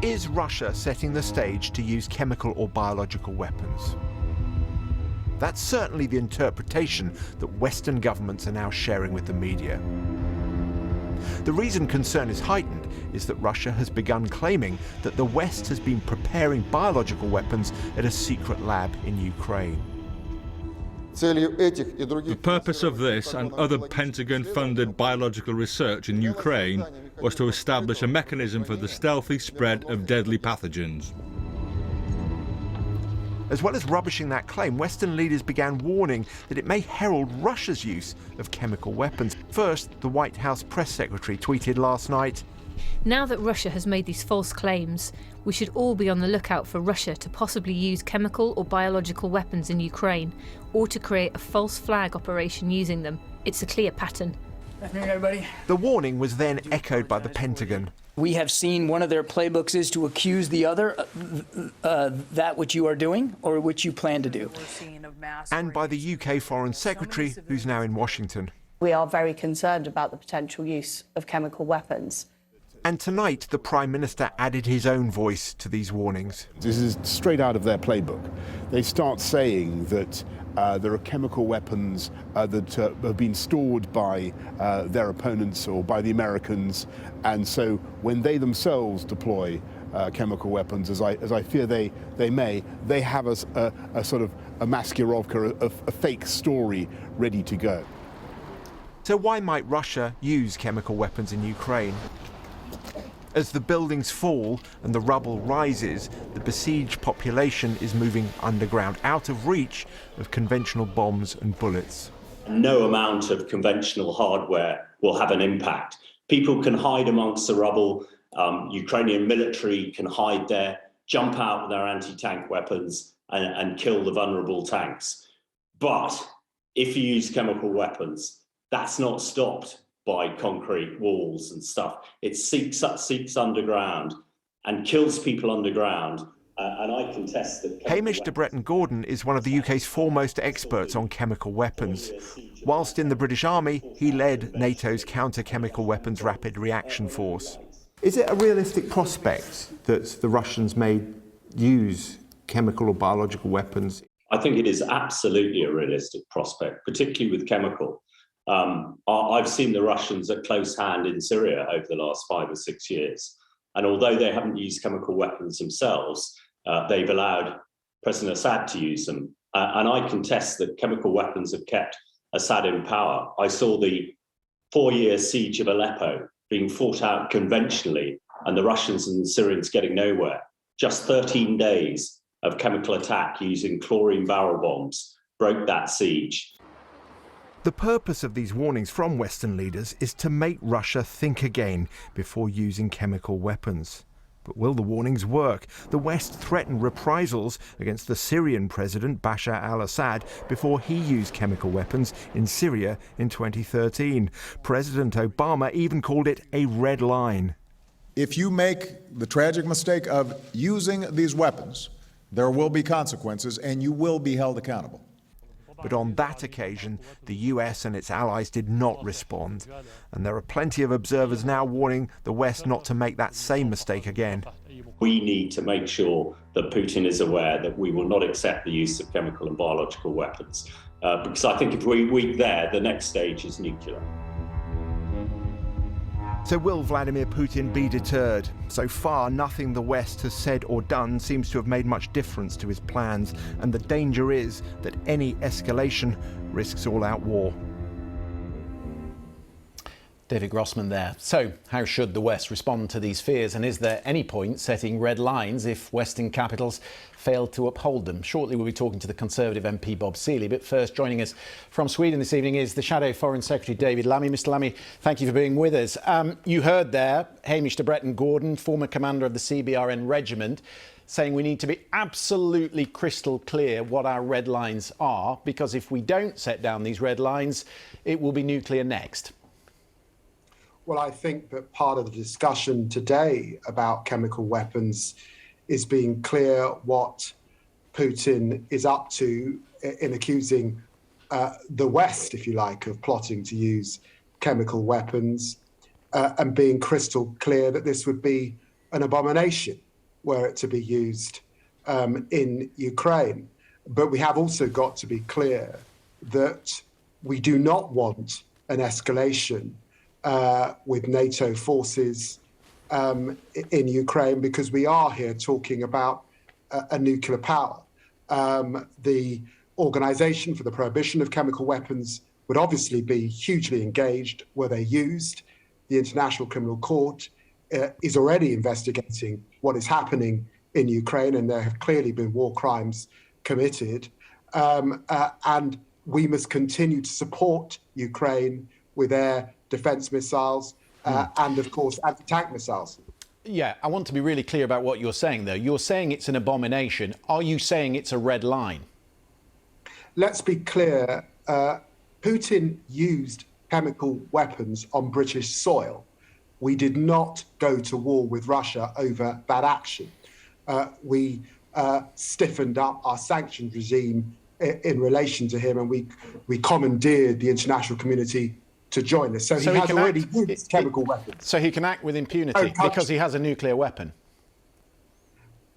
Is Russia setting the stage to use chemical or biological weapons? That's certainly the interpretation that Western governments are now sharing with the media. The reason concern is heightened is that Russia has begun claiming that the West has been preparing biological weapons at a secret lab in Ukraine. The purpose of this and other Pentagon-funded biological research in Ukraine was to establish a mechanism for the stealthy spread of deadly pathogens. As well as rubbishing that claim, Western leaders began warning that it may herald Russia's use of chemical weapons. First, the White House press secretary tweeted last night, "Now that Russia has made these false claims, we should all be on the lookout for Russia to possibly use chemical or biological weapons in Ukraine, or to create a false flag operation using them. It's a clear pattern." Afternoon, everybody. The warning was then echoed by the Pentagon. We have seen one of their playbooks is to accuse the other that which you are doing or which you plan to do. And by the UK Foreign Secretary, who's now in Washington. We are very concerned about the potential use of chemical weapons. And tonight, the Prime Minister added his own voice to these warnings. This is straight out of their playbook. They start saying that there are chemical weapons that have been stored by their opponents or by the Americans, and so when they themselves deploy chemical weapons, as I fear they may, they have a sort of a masquerovka, a fake story ready to go. So why might Russia use chemical weapons in Ukraine? As the buildings fall and the rubble rises, the besieged population is moving underground, out of reach of conventional bombs and bullets. No amount of conventional hardware will have an impact. People can hide amongst the rubble. Ukrainian military can hide there, jump out with their anti-tank weapons and kill the vulnerable tanks. But if you use chemical weapons, that's not stopped by concrete walls and stuff. It seeks underground and kills people underground. And I contest that. Hamish de Bretton-Gordon is one of the UK's foremost experts on chemical weapons. Whilst in the British Army, he led NATO's counter-chemical weapons rapid reaction force. Is it a realistic prospect that the Russians may use chemical or biological weapons? I think it is absolutely a realistic prospect, particularly with chemical. I've seen the Russians at close hand in Syria over the last 5 or 6 years. And although they haven't used chemical weapons themselves, they've allowed President Assad to use them. And I contest that chemical weapons have kept Assad in power. I saw the 4-year siege of Aleppo being fought out conventionally and the Russians and the Syrians getting nowhere. Just 13 days of chemical attack using chlorine barrel bombs broke that siege. The purpose of these warnings from Western leaders is to make Russia think again before using chemical weapons. But will the warnings work? The West threatened reprisals against the Syrian president Bashar al-Assad before he used chemical weapons in Syria in 2013. President Obama even called it a red line. If you make the tragic mistake of using these weapons, there will be consequences and you will be held accountable. But on that occasion, the US and its allies did not respond. And there are plenty of observers now warning the West not to make that same mistake again. We need to make sure that Putin is aware that we will not accept the use of chemical and biological weapons. Because I think if we're weak there, the next stage is nuclear. So will Vladimir Putin be deterred? So far, nothing the West has said or done seems to have made much difference to his plans, and the danger is that any escalation risks all-out war. David Grossman there. So, how should the West respond to these fears, and is there any point setting red lines if Western capitals fail to uphold them? Shortly we'll be talking to the Conservative MP Bob Seeley, but first joining us from Sweden this evening is the Shadow Foreign Secretary David Lammy. Mr Lammy, thank you for being with us. You heard there Hamish de Bretton-Gordon, former commander of the CBRN regiment, saying we need to be absolutely crystal clear what our red lines are, because if we don't set down these red lines, it will be nuclear next. Well, I think that part of the discussion today about chemical weapons is being clear what Putin is up to in accusing the West, if you like, of plotting to use chemical weapons, and being crystal clear that this would be an abomination. were it to be used in Ukraine. But we have also got to be clear that we do not want an escalation with NATO forces in Ukraine, because we are here talking about a nuclear power. The Organization for the Prohibition of Chemical Weapons would obviously be hugely engaged were they used. The International Criminal Court is already investigating what is happening in Ukraine, and there have clearly been war crimes committed. And we must continue to support Ukraine with air defense missiles and, of course, anti-tank missiles. Yeah, I want to be really clear about what you're saying, though. You're saying it's an abomination. Are you saying it's a red line? Let's be clear. Putin used chemical weapons on British soil. We did not go to war with Russia over that action. We stiffened up our sanctions regime in relation to him, and we commandeered the international community to join us. So he has already used chemical weapons. So he can act with impunity because he has a nuclear weapon.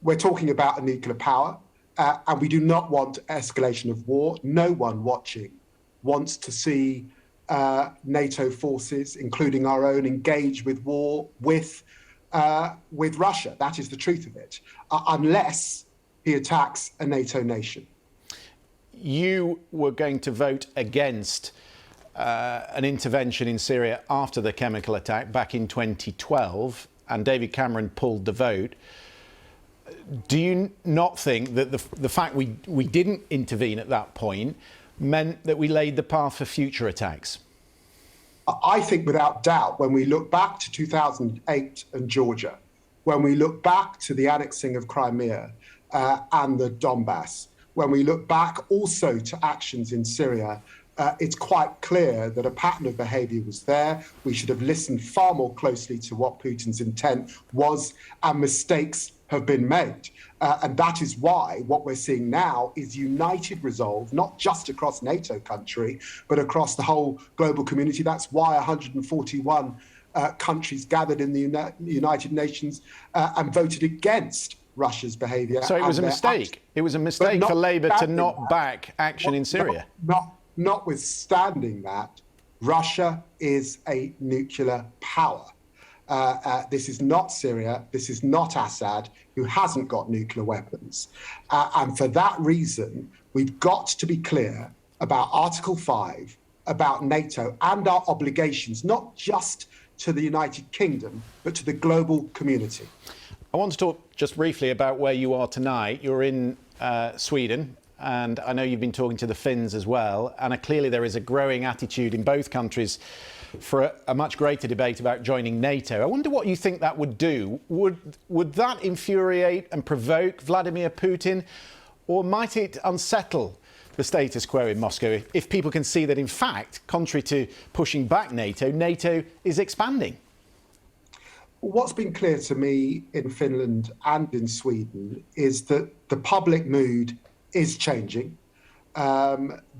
We're talking about a nuclear power, and we do not want escalation of war. No one watching wants to see NATO forces, including our own, engage with war with Russia. That is the truth of it, unless he attacks a NATO nation. You were going to vote against an intervention in Syria after the chemical attack back in 2012, and David Cameron pulled the vote. Do you not think that the fact we didn't intervene at that point meant that we laid the path for future attacks? I think without doubt, when we look back to 2008 and Georgia, when we look back to the annexing of Crimea and the Donbass, when we look back also to actions in Syria, it's quite clear that a pattern of behaviour was there. We should have listened far more closely to what Putin's intent was, and mistakes have been made. And that is why what we're seeing now is united resolve, not just across NATO country, but across the whole global community. That's why 141 countries gathered in the United Nations and voted against Russia's behaviour. So it was a mistake. It was a mistake for Labour to not back action in Syria. Notwithstanding that, Russia is a nuclear power. This is not Syria. This is not Assad, who hasn't got nuclear weapons. And for that reason, we've got to be clear about Article 5, about NATO and our obligations, not just to the United Kingdom, but to the global community. I want to talk just briefly about where you are tonight. You're in Sweden, and I know you've been talking to the Finns as well. And clearly there is a growing attitude in both countries for a much greater debate about joining NATO. I wonder what you think that would do. Would that infuriate and provoke Vladimir Putin, or might it unsettle the status quo in Moscow if people can see that, in fact, contrary to pushing back NATO, NATO is expanding? What's been clear to me in Finland and in Sweden is that the public mood is changing.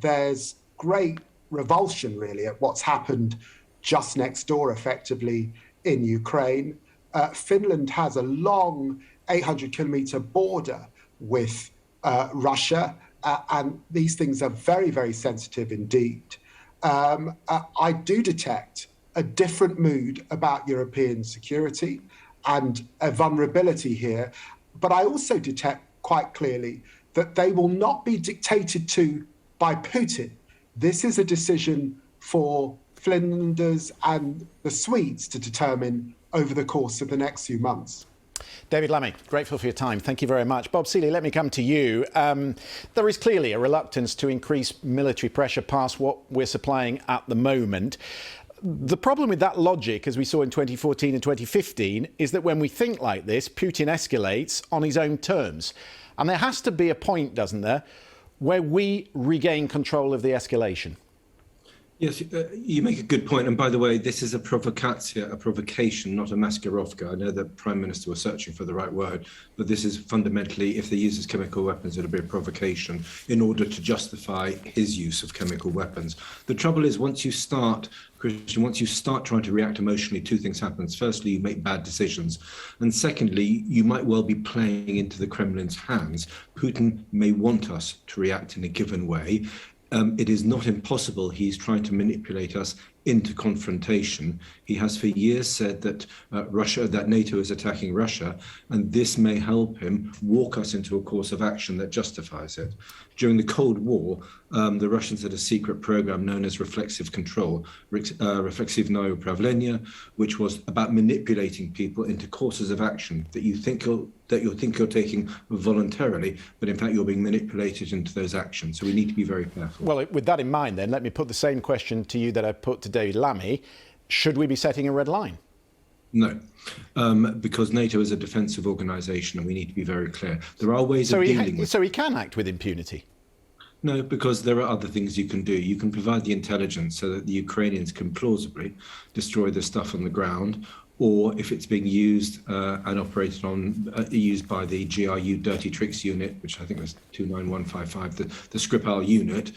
There's great revulsion, really, at what's happened just next door, effectively, in Ukraine. Finland has a long 800-kilometre border with Russia, and these things are very, very sensitive indeed. I do detect a different mood about European security and a vulnerability here, but I also detect quite clearly that they will not be dictated to by Putin. This is a decision for Finlanders and the Swedes to determine over the course of the next few months. David Lammy, grateful for your time. Thank you very much. Bob Seeley, let me come to you. There is clearly a reluctance to increase military pressure past what we're supplying at the moment. The problem with that logic, as we saw in 2014 and 2015, is that when we think like this, Putin escalates on his own terms. And there has to be a point, doesn't there, where we regain control of the escalation? Yes, you make a good point. And by the way, this is a provokatsia, a provocation, not a maskirovka. I know the Prime Minister was searching for the right word, but this is fundamentally, if they use chemical weapons, it'll be a provocation in order to justify his use of chemical weapons. The trouble is, once you start, Christian, once you start trying to react emotionally, two things happen. Firstly, you make bad decisions. And secondly, you might well be playing into the Kremlin's hands. Putin may want us to react in a given way. It is not impossible he's trying to manipulate us into confrontation. He has for years said that that NATO is attacking Russia, and this may help him walk us into a course of action that justifies it. During the Cold War, the Russians had a secret program known as reflexive control, reflexivное управление, which was about manipulating people into courses of action that you think you're taking voluntarily, but in fact you're being manipulated into those actions. So we need to be very careful. Well, with that in mind, then, let me put the same question to you that I put to David Lammy. Should we be setting a red line? No, because NATO is a defensive organisation, and we need to be very clear. There are ways of dealing with. So he can act with impunity. No, because there are other things you can do. You can provide the intelligence so that the Ukrainians can plausibly destroy the stuff on the ground, or if it's being used and operated on, used by the GRU Dirty Tricks Unit, which I think was 29155, the Skripal unit,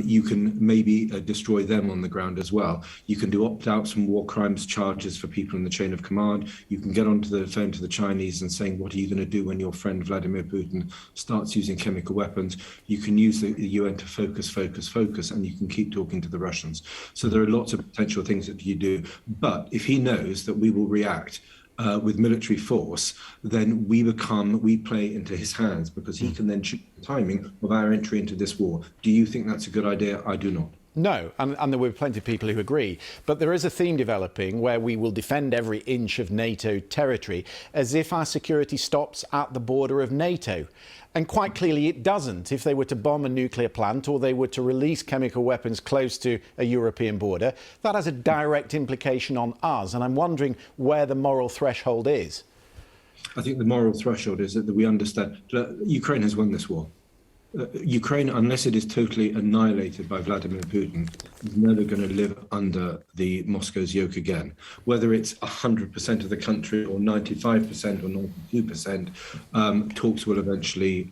you can maybe destroy them on the ground as well. You can do opt-outs from war crimes charges for people in the chain of command. You can get onto the phone to the Chinese and saying, what are you going to do when your friend Vladimir Putin starts using chemical weapons? You can use the UN to focus, and you can keep talking to the Russians. So there are lots of potential things that you do. But if he knows that we will react with military force, then we play into his hands, because he can then choose the timing of our entry into this war. Do you think that's a good idea? I do not. No, and there were plenty of people who agree. But there is a theme developing where we will defend every inch of NATO territory as if our security stops at the border of NATO. And quite clearly it doesn't. If they were to bomb a nuclear plant or they were to release chemical weapons close to a European border, that has a direct implication on us. And I'm wondering where the moral threshold is. I think the moral threshold is that we understand Ukraine has won this war. Ukraine, unless it is totally annihilated by Vladimir Putin, is never going to live under the Moscow's yoke again. Whether it's 100% of the country or 95% or 92%, talks will eventually,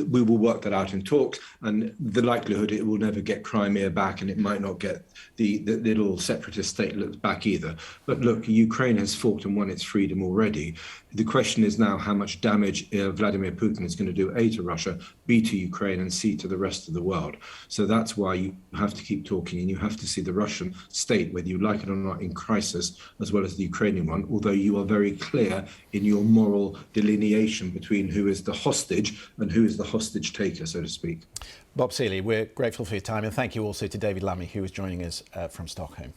we will work that out in talks, and the likelihood it will never get Crimea back, and it might not get the little separatist statelets back either. But look, Ukraine has fought and won its freedom already. The question is now how much damage Vladimir Putin is going to do, A, to Russia, B, to Ukraine, and C, to the rest of the world. So that's why you have to keep talking, and you have to see the Russian state, whether you like it or not, in crisis, as well as the Ukrainian one, although you are very clear in your moral delineation between who is the hostage and who is the hostage taker, so to speak. Bob Seeley, we're grateful for your time, and thank you also to David Lammy, who is joining us from Stockholm.